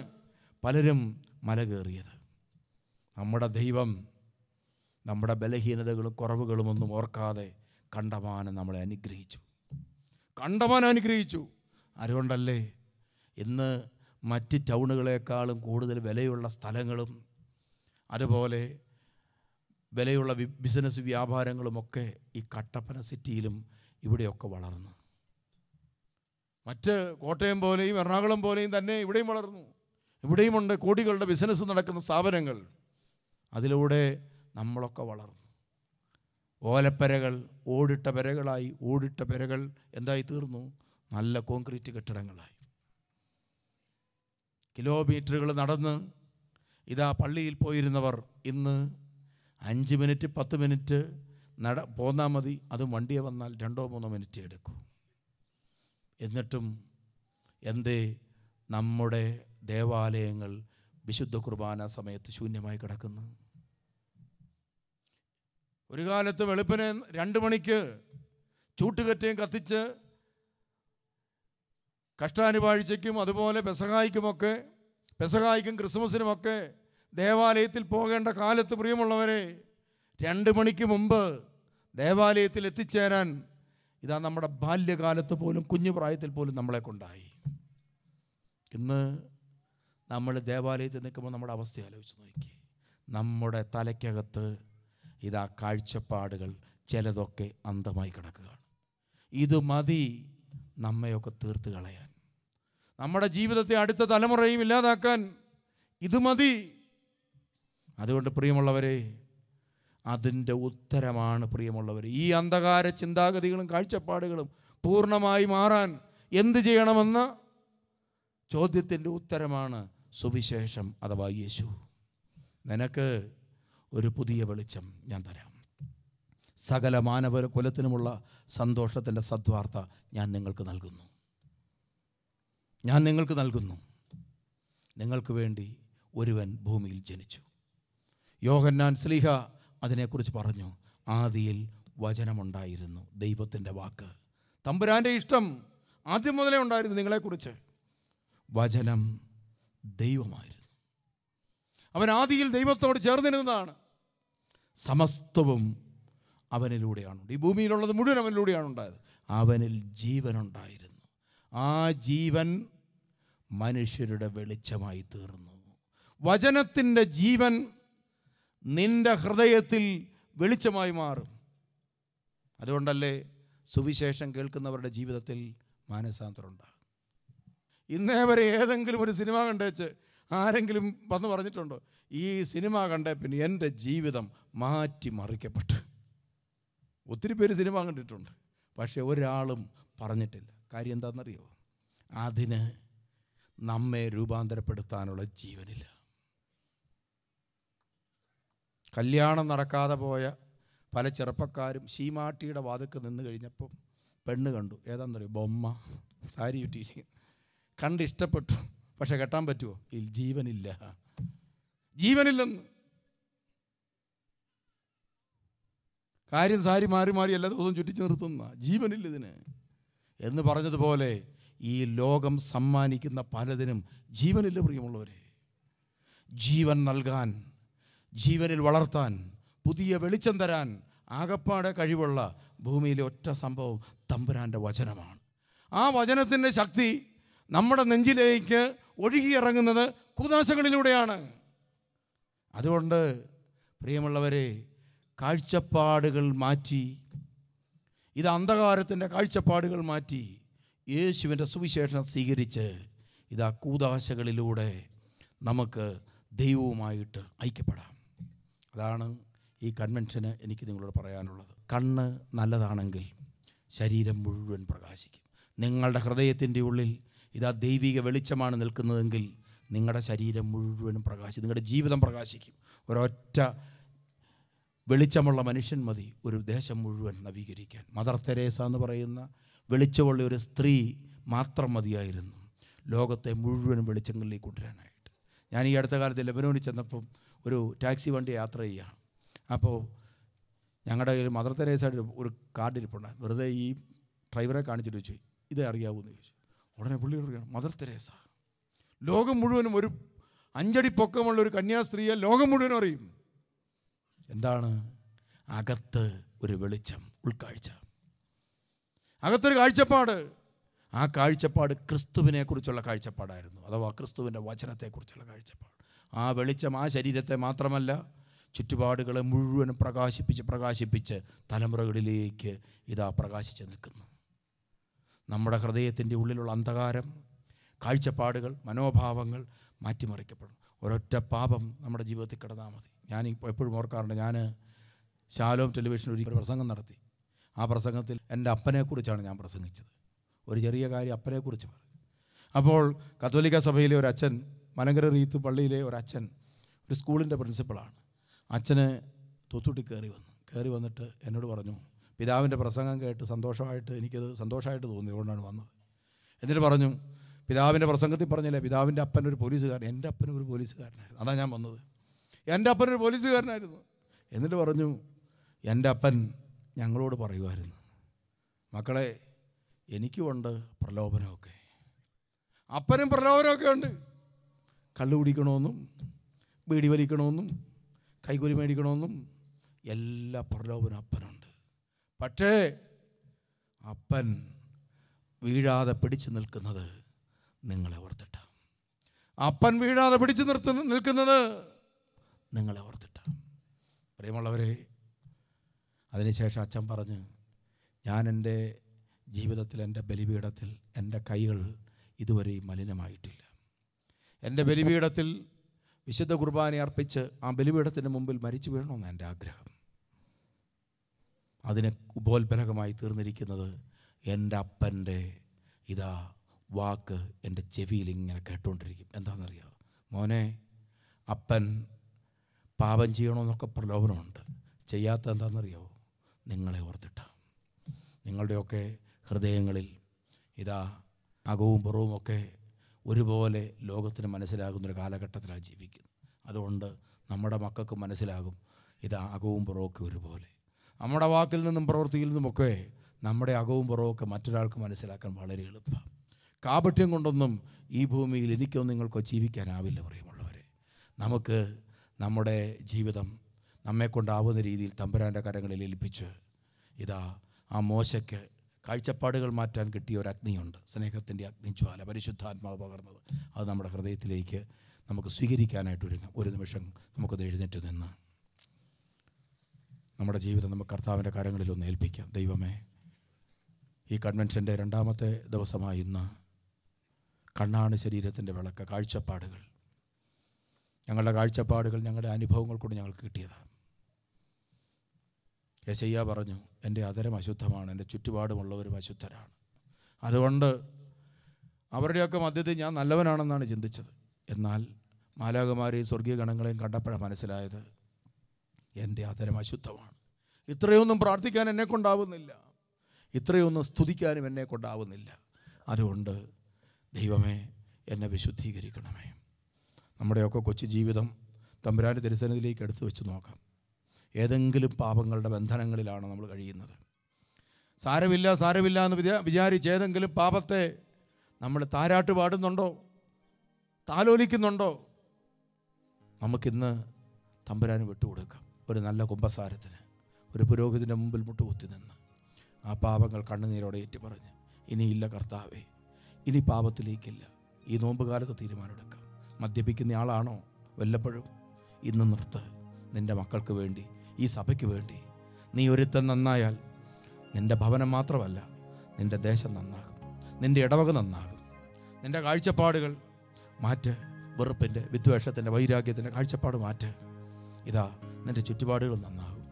പലരും മല കയറിയത്. നമ്മുടെ ദൈവം നമ്മുടെ ബലഹീനതകളും കുറവുകളും ഒന്നും ഓർക്കാതെ കണ്ടമാനം നമ്മളെ അനുഗ്രഹിച്ചു. കണ്ടമാനം അനുഗ്രഹിച്ചു. അതുകൊണ്ടല്ലേ ഇന്ന് മറ്റ് ടൗണുകളെക്കാളും കൂടുതൽ വിലയുള്ള സ്ഥലങ്ങളും അതുപോലെ വിലയുള്ള ബിസിനസ് വ്യാപാരങ്ങളുമൊക്കെ ഈ കട്ടപ്പന സിറ്റിയിലും ഇവിടെയൊക്കെ വളർന്നു. മറ്റ് കോട്ടയം പോലെയും എറണാകുളം പോലെയും തന്നെ ഇവിടെയും വളർന്നു. ഇവിടെയുമുണ്ട് കോടികളുടെ ബിസിനസ് നടക്കുന്ന സ്ഥാപനങ്ങൾ. അതിലൂടെ നമ്മളൊക്കെ വളർന്നു. ഓലപ്പരകൾ ഓടിട്ട പെരകളായി. ഓടിട്ട പെരകൾ എന്തായി തീർന്നു? നല്ല കോൺക്രീറ്റ് കെട്ടിടങ്ങളായി. കിലോമീറ്ററുകൾ നടന്ന് ഇതാ പള്ളിയിൽ പോയിരുന്നവർ ഇന്ന് 5 മിനിറ്റ് 10 മിനിറ്റ് പോന്നാൽ മതി. അതും വണ്ടിയെ വന്നാൽ 2-3 മിനിറ്റ് എടുക്കും. എന്നിട്ടും എന്തേ നമ്മുടെ ദേവാലയങ്ങൾ വിശുദ്ധ കുർബാന സമയത്ത് ശൂന്യമായി കിടക്കുന്നു? ഒരു കാലത്ത് വെളുപ്പിന് 2 മണിക്ക് ചൂട്ടുകറ്റയും കത്തിച്ച് കഷ്ടാനുപാഴ്ചയ്ക്കും അതുപോലെ പെസഹായ്ക്കും ക്രിസ്മസിനുമൊക്കെ ദേവാലയത്തിൽ പോകേണ്ട കാലത്ത്, പ്രിയമുള്ളവരെ, 2 മണിക്ക് മുമ്പ് ദേവാലയത്തിൽ എത്തിച്ചേരാൻ ഇതാ നമ്മുടെ ബാല്യകാലത്ത് പോലും, കുഞ്ഞു പ്രായത്തിൽ പോലും നമ്മളെ കൊണ്ടായി. ഇന്ന് നമ്മൾ ദേവാലയത്തിൽ നിൽക്കുമ്പോൾ നമ്മുടെ അവസ്ഥ ആലോചിച്ച് നോക്കി. നമ്മുടെ തലയ്ക്കകത്ത് ഇതാ കാഴ്ചപ്പാടുകൾ ചിലതൊക്കെ അന്ധമായി കിടക്കുകയാണ്. ഇത് മതി നമ്മയൊക്കെ തീർത്ത് കളയാൻ, നമ്മുടെ ജീവിതത്തെ അടുത്ത തലമുറയും ഇല്ലാതാക്കാൻ. ഇത് മതി. അതുകൊണ്ട് പ്രിയമുള്ളവരെ, അതിൻ്റെ ഉത്തരമാണ് പ്രിയമുള്ളവർ ഈ അന്ധകാര ചിന്താഗതികളും കാഴ്ചപ്പാടുകളും പൂർണ്ണമായി മാറാൻ എന്ത് ചെയ്യണമെന്ന ചോദ്യത്തിൻ്റെ ഉത്തരമാണ് സുവിശേഷം അഥവാ യേശു. നിനക്ക് ഒരു പുതിയ വെളിച്ചം ഞാൻ തരാം. സകല മാനവ കുലത്തിനുമുള്ള സന്തോഷത്തിൻ്റെ സദ്വാർത്ത ഞാൻ നിങ്ങൾക്ക് നൽകുന്നു. നിങ്ങൾക്ക് വേണ്ടി ഒരുവൻ ഭൂമിയിൽ ജനിച്ചു. യോഹന്നാൻ ശ്ലീഹ അതിനെക്കുറിച്ച് പറഞ്ഞു. ആദിയിൽ വചനമുണ്ടായിരുന്നു, ദൈവത്തിൻ്റെ വാക്ക്. തമ്പുരാൻ്റെ ഇഷ്ടം ആദ്യം മുതലേ ഉണ്ടായിരുന്നു നിങ്ങളെക്കുറിച്ച്. വചനം ദൈവമായിരുന്നു. അവൻ ആദിയിൽ ദൈവത്തോട് ചേർന്നിരുന്നതാണ്. സമസ്തവും അവനിലൂടെയാണ്. ഈ ഭൂമിയിലുള്ളത് മുഴുവൻ അവനിലൂടെയാണ് ഉണ്ടായത്. അവനിൽ ജീവനുണ്ടായിരുന്നു. ആ ജീവൻ മനുഷ്യരുടെ വെളിച്ചമായി തീർന്നു. വചനത്തിൻ്റെ ജീവൻ നിന്റെ ഹൃദയത്തിൽ വെളിച്ചമായി മാറും. അതുകൊണ്ടല്ലേ സുവിശേഷം കേൾക്കുന്നവരുടെ ജീവിതത്തിൽ മാനസാന്തരം ഉണ്ടാകും. ഇന്നേ വരെ ഏതെങ്കിലും ഒരു സിനിമ കണ്ടേച്ച് ആരെങ്കിലും വന്ന് പറഞ്ഞിട്ടുണ്ടോ, ഈ സിനിമ കണ്ടേ പിന്നെ എൻ്റെ ജീവിതം മാറ്റിമറിക്കപ്പെട്ടു? ഒത്തിരി പേര് സിനിമ കണ്ടിട്ടുണ്ട്, പക്ഷെ ഒരാളും പറഞ്ഞിട്ടില്ല. കാര്യം എന്താണെന്നറിയോ? അതിന് നമ്മെ രൂപാന്തരപ്പെടുത്താനുള്ള ജീവനില്ല. കല്യാണം നടക്കാതെ പോയ പല ചെറുപ്പക്കാരും ശീമാട്ടിയുടെ വാതിൽക്ക് നിന്ന് കഴിഞ്ഞപ്പോൾ പെണ്ണ് കണ്ടു. ഏതാണെന്നറിയോ? ബൊമ്മ, സാരി ചുറ്റിയിരിക്കും. കണ്ട് ഇഷ്ടപ്പെട്ടു, പക്ഷെ കെട്ടാൻ പറ്റുമോ? ജീവനില്ല. ജീവനില്ലെന്ന്. കാര്യം സാരി മാറി മാറി എല്ലാ ദിവസവും ചുറ്റിച്ച് നിർത്തുന്ന ജീവനില്ല ഇതിന് എന്ന് പറഞ്ഞതുപോലെ ഈ ലോകം സമ്മാനിക്കുന്ന പലതിനും ജീവനില്ല. പ്രിയമുള്ളവരെ, ജീവൻ നൽകാൻ, ജീവനിൽ വളർത്താൻ, പുതിയ വെളിച്ചം തരാൻ ആകപ്പാടെ കഴിവുള്ള ഭൂമിയിലെ ഒറ്റ സംഭവം തമ്പുരാൻ്റെ വചനമാണ്. ആ വചനത്തിൻ്റെ ശക്തി നമ്മുടെ നെഞ്ചിലേക്ക് ഒഴുകിയിറങ്ങുന്നത് കൂദാശകളിലൂടെയാണ്. അതുകൊണ്ട് പ്രിയമുള്ളവരെ, കാഴ്ചപ്പാടുകൾ മാറ്റി, ഇത് അന്ധകാരത്തിൻ്റെ കാഴ്ചപ്പാടുകൾ മാറ്റി യേശുവിൻ്റെ സുവിശേഷം സ്വീകരിച്ച് ഇതാ കൂദാശകളിലൂടെ നമുക്ക് ദൈവവുമായിട്ട് ഐക്യപ്പെടാം. അതാണ് ഈ കൺവെൻഷന് എനിക്ക് നിങ്ങളോട് പറയാനുള്ളത്. കണ്ണ് നല്ലതാണെങ്കിൽ ശരീരം മുഴുവൻ പ്രകാശിക്കും. നിങ്ങളുടെ ഹൃദയത്തിൻ്റെ ഉള്ളിൽ ഇതാ ദൈവിക വെളിച്ചമാണ് നിൽക്കുന്നതെങ്കിൽ നിങ്ങളുടെ ശരീരം മുഴുവനും പ്രകാശിക്കും, നിങ്ങളുടെ ജീവിതം പ്രകാശിക്കും. ഒരൊറ്റ വെളിച്ചമുള്ള മനുഷ്യൻ മതി ഒരു ദേശം മുഴുവൻ നവീകരിക്കാൻ. മദർ തെരേസ എന്ന് പറയുന്ന വെളിച്ചമുള്ള ഒരു സ്ത്രീ മാത്രം മതിയായിരുന്നു ലോകത്തെ മുഴുവനും വെളിച്ചങ്ങളിലേക്ക് കൊണ്ടുവരാനായിട്ട്. ഞാൻ ഈ അടുത്ത കാലത്ത് ലെബനോനിൽ ചെന്നപ്പം ഒരു ടാക്സി വണ്ടി യാത്ര ചെയ്യുകയാണ്. അപ്പോൾ ഞങ്ങളുടെ കയ്യിൽ മദർ തെരേസയുടെ ഒരു കാർഡ് ഇരിപ്പുണ്ട്. വെറുതെ ഈ ഡ്രൈവറെ കാണിച്ചിട്ട് ചോദിച്ചു, ഇത് അറിയാവുമെന്ന് ചോദിച്ചു. ഉടനെ പുള്ളി പറയുകയാണ്, മദർ തെരേസ ലോകം മുഴുവനും, ഒരു 5 അടി പൊക്കമുള്ള ഒരു കന്യാസ്ത്രീയെ ലോകം മുഴുവനും അറിയും. എന്താണ്? അകത്ത് ഒരു വെളിച്ചം, ഉൾക്കാഴ്ച, അകത്തൊരു കാഴ്ചപ്പാട്. ആ കാഴ്ചപ്പാട് ക്രിസ്തുവിനെ കുറിച്ചുള്ള കാഴ്ചപ്പാടായിരുന്നു, അഥവാ ക്രിസ്തുവിൻ്റെ വചനത്തെക്കുറിച്ചുള്ള കാഴ്ചപ്പാട്. ആ വെളിച്ചം ആ ശരീരത്തെ മാത്രമല്ല ചുറ്റുപാടുകളെ മുഴുവനും പ്രകാശിപ്പിച്ച് തലമുറകളിലേക്ക് ഇതാ പ്രകാശിച്ച് നിൽക്കുന്നു. നമ്മുടെ ഹൃദയത്തിൻ്റെ ഉള്ളിലുള്ള അന്ധകാരം, കാഴ്ചപ്പാടുകൾ, മനോഭാവങ്ങൾ മാറ്റിമറിക്കപ്പെടും. ഒരൊറ്റ പാപം നമ്മുടെ ജീവിതത്തിൽ കിടന്നാൽ മതി. ഞാൻ എപ്പോഴും ഓർക്കാറുണ്ട്, ഞാൻ ശാലോം ടെലിവിഷനിൽ ഒരു പ്രസംഗം നടത്തി. ആ പ്രസംഗത്തിൽ എൻ്റെ അപ്പനെക്കുറിച്ചാണ് ഞാൻ പ്രസംഗിച്ചത്. ഒരു ചെറിയ കാര്യം അപ്പനെക്കുറിച്ച് പറഞ്ഞു. അപ്പോൾ കത്തോലിക്ക സഭയിലെ ഒരു അച്ഛൻ, മലങ്കര റീത്ത് പള്ളിയിലെ ഒരു അച്ഛൻ, ഒരു സ്കൂളിൻ്റെ പ്രിൻസിപ്പളാണ്. അച്ഛന് തൊത്തുട്ടി കയറി വന്നിട്ട് എന്നോട് പറഞ്ഞു, പിതാവിൻ്റെ പ്രസംഗം കേട്ട് എനിക്കത് സന്തോഷമായിട്ട് തോന്നി, അതുകൊണ്ടാണ് വന്നത്. എന്നിട്ട് പറഞ്ഞു, പിതാവിൻ്റെ പ്രസംഗത്തിൽ പറഞ്ഞില്ലേ പിതാവിൻ്റെ അപ്പനൊരു പോലീസുകാരൻ, എൻ്റെ അപ്പനും ഒരു പോലീസുകാരനായിരുന്നു, അതാണ് ഞാൻ വന്നത്. എൻ്റെ അപ്പനൊരു പോലീസുകാരനായിരുന്നു. എന്നിട്ട് പറഞ്ഞു, എൻ്റെ അപ്പൻ ഞങ്ങളോട് പറയുമായിരുന്നു, മക്കളെ എനിക്കുമുണ്ട് പ്രലോഭനമൊക്കെ. അപ്പനും പ്രലോഭനമൊക്കെ ഉണ്ട്. കള്ളു കുടിക്കണമെന്നും ബീഡി വലിക്കണമെന്നും കൈക്കൂലി മേടിക്കണമെന്നും എല്ലാ പ്രലോഭനം അപ്പനുണ്ട്. പക്ഷേ അപ്പൻ വീഴാതെ പിടിച്ചു നിൽക്കുന്നത് നിങ്ങളെ ഓർത്തിട്ടാണ്. അപ്പൻ വീഴാതെ പിടിച്ചു നിൽക്കുന്നത് നിങ്ങളെ ഓർത്തിട്ടാണ്. പ്രിയമുള്ളവരെ, അതിനുശേഷം അച്ഛൻ പറഞ്ഞ്, ഞാൻ എൻ്റെ ജീവിതത്തിൽ, എൻ്റെ ബലിപീഠത്തിൽ എൻ്റെ കൈകൾ ഇതുവരെയും മലിനമായിട്ടില്ല. എൻ്റെ ബലിപീഠത്തിൽ വിശുദ്ധ കുർബാന അർപ്പിച്ച് ആ ബലിപീഠത്തിന് മുമ്പിൽ മരിച്ചു വീഴണമെന്ന് എൻ്റെ ആഗ്രഹം. അതിന് ഉപോത്ബലകമായി തീർന്നിരിക്കുന്നത് എൻ്റെ അപ്പൻ്റെ ഇതാ വാക്ക് എൻ്റെ ചെവിയിൽ ഇങ്ങനെ കേട്ടുകൊണ്ടിരിക്കും. എന്താണെന്നറിയാമോ? മോനെ, അപ്പൻ പാപം ചെയ്യണമെന്നൊക്കെ പ്രലോഭനമുണ്ട്. ചെയ്യാത്ത എന്താണെന്നറിയാമോ? നിങ്ങളെ ഓർത്തിട്ടാണ്. നിങ്ങളുടെയൊക്കെ ഹൃദയങ്ങളിൽ ഇതാ അകവും പുറവും ഒക്കെ ഒരുപോലെ ലോകത്തിന് മനസ്സിലാകുന്നൊരു കാലഘട്ടത്തിലാണ് ജീവിക്കുന്നത്. അതുകൊണ്ട് നമ്മുടെ മക്കൾക്ക് മനസ്സിലാകും, ഇതാ അകവും പുറമൊക്കെ ഒരുപോലെ. നമ്മുടെ വാക്കിൽ നിന്നും പ്രവൃത്തിയിൽ നിന്നുമൊക്കെ നമ്മുടെ അകവും പുറവും ഒക്കെ മറ്റൊരാൾക്ക് മനസ്സിലാക്കാൻ വളരെ എളുപ്പമാണ്. കാപട്യം കൊണ്ടൊന്നും ഈ ഭൂമിയിൽ എനിക്കോ നിങ്ങൾക്കോ ജീവിക്കാനാവില്ല പ്രിയമുള്ളവരെ. നമുക്ക് നമ്മുടെ ജീവിതം നമ്മെക്കൊണ്ടാവുന്ന രീതിയിൽ തമ്പുരാൻ്റെ കരങ്ങളിൽ ഏൽപ്പിച്ച്, ഇതാ ആ മോശയ്ക്ക് കാഴ്ചപ്പാടുകൾ മാറ്റാൻ കിട്ടിയ ഒരു അഗ്നിയുണ്ട്, സ്നേഹത്തിൻ്റെ അഗ്നിജ്വാല, പരിശുദ്ധാത്മാവ് പകർന്നത്. അത് നമ്മുടെ ഹൃദയത്തിലേക്ക് നമുക്ക് സ്വീകരിക്കാനായിട്ട് ഒരു നിമിഷം നമുക്കത് എഴുന്നേറ്റ് നിന്ന് നമ്മുടെ ജീവിതം നമുക്ക് കർത്താവിൻ്റെ കരങ്ങളിലൊന്ന് ഏൽപ്പിക്കാം. ദൈവമേ, ഈ കൺവെൻഷൻ്റെ 2ാമത്തെ ദിവസമായി ഇന്ന് കണ്ണാണ് ശരീരത്തിൻ്റെ വിളക്ക്. കാഴ്ചപ്പാടുകൾ, ഞങ്ങളുടെ കാഴ്ചപ്പാടുകൾ ഞങ്ങളുടെ അനുഭവങ്ങൾ കൊണ്ട് ഞങ്ങൾക്ക് കിട്ടിയതാണ്. യെശയ്യാ പറഞ്ഞു, എൻ്റെ അധരം അശുദ്ധമാണ്, എൻ്റെ ചുറ്റുപാടുമുള്ളവരും അശുദ്ധരാണ്. അതുകൊണ്ട് അവരുടെയൊക്കെ മധ്യത്തിൽ ഞാൻ നല്ലവനാണെന്നാണ് ചിന്തിച്ചത്. എന്നാൽ മാലാഖമാരെയും സ്വർഗീയ ഗണങ്ങളെയും കണ്ടപ്പോഴാണ് മനസ്സിലായത്, എൻ്റെ അധരം അശുദ്ധമാണ്. ഇത്രയൊന്നും പ്രാർത്ഥിക്കാൻ എന്നെ കൊണ്ടാവുന്നില്ല, ഇത്രയൊന്നും സ്തുതിക്കാനും എന്നെ കൊണ്ടാവുന്നില്ല. അതുകൊണ്ട് ദൈവമേ, എന്നെ വിശുദ്ധീകരിക്കണമേ. നമ്മുടെയൊക്കെ കൊച്ചു ജീവിതം തമ്പുരാൻ്റെ തിരുസന്നിധിയിലേക്ക് എടുത്തു വെച്ച് നോക്കാം. ഏതെങ്കിലും പാപങ്ങളുടെ ബന്ധനങ്ങളിലാണ് നമ്മൾ കഴിയുന്നത്. സാരമില്ല എന്ന് വിചാരിച്ച് ഏതെങ്കിലും പാപത്തെ നമ്മൾ താരാട്ട് പാടുന്നുണ്ടോ, താലോലിക്കുന്നുണ്ടോ? നമുക്കിന്ന് തമ്പുരാന് വിട്ടുകൊടുക്കാം. ഒരു നല്ല കുമ്പസാരത്തിന് ഒരു പുരോഹിതൻ്റെ മുമ്പിൽ മുട്ടുകുത്തി നിന്ന് ആ പാപങ്ങൾ കണ്ണുനീരോടെ ഏറ്റുപറഞ്ഞ്, ഇനിയില്ല കർത്താവേ, ഇനി പാപത്തിലേക്കില്ല. ഈ നോമ്പുകാലത്ത് തീരുമാനമെടുക്കാം. മദ്യപിക്കുന്ന ആളാണോ വല്ലപ്പോഴും, ഇന്ന് നിർത്ത്. നിൻ്റെ മക്കൾക്ക് വേണ്ടി, ഈ സഭയ്ക്ക് വേണ്ടി നീ ഒരുത്തൻ നന്നായാൽ നിൻ്റെ ഭവനം മാത്രമല്ല, നിൻ്റെ ദേശം നന്നാകും, നിൻ്റെ ഇടവക നന്നാകും. നിൻ്റെ കാഴ്ചപ്പാടുകൾ മാറ്റ്. വെറുപ്പിൻ്റെ, വിദ്വേഷത്തിൻ്റെ, വൈരാഗ്യത്തിൻ്റെ കാഴ്ചപ്പാട് മാറ്റ്. ഇതാ നിൻ്റെ ചുറ്റുപാടുകൾ നന്നാകും,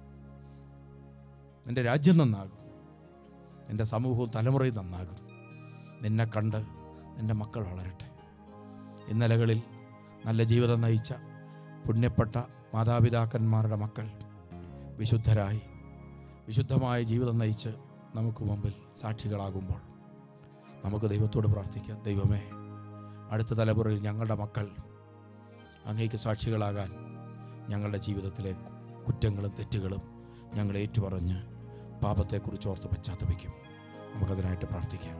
നിൻ്റെ രാജ്യം നന്നാകും, നിൻ്റെ സമൂഹവും തലമുറയും നന്നാകും. നിന്നെ കണ്ട് നിൻ്റെ മക്കൾ വളരട്ടെ. ഇന്നലകളിൽ നല്ല ജീവിതം നയിച്ച പുണ്യപ്പെട്ട മാതാപിതാക്കന്മാരുടെ മക്കൾ വിശുദ്ധരായി വിശുദ്ധമായ ജീവിതം നയിച്ച് നമുക്ക് മുമ്പിൽ സാക്ഷികളാകുമ്പോൾ നമുക്ക് ദൈവത്തോട് പ്രാർത്ഥിക്കാം. ദൈവമേ, അടുത്ത തലമുറയിൽ ഞങ്ങളുടെ മക്കൾ അങ്ങേക്ക് സാക്ഷികളാകാൻ ഞങ്ങളുടെ ജീവിതത്തിലെ കുറ്റങ്ങളും തെറ്റുകളും ഞങ്ങൾ ഏറ്റുപറഞ്ഞ് പാപത്തെക്കുറിച്ച് ഓർത്ത് പശ്ചാത്തപിക്കും. നമുക്കതിനായിട്ട് പ്രാർത്ഥിക്കാം.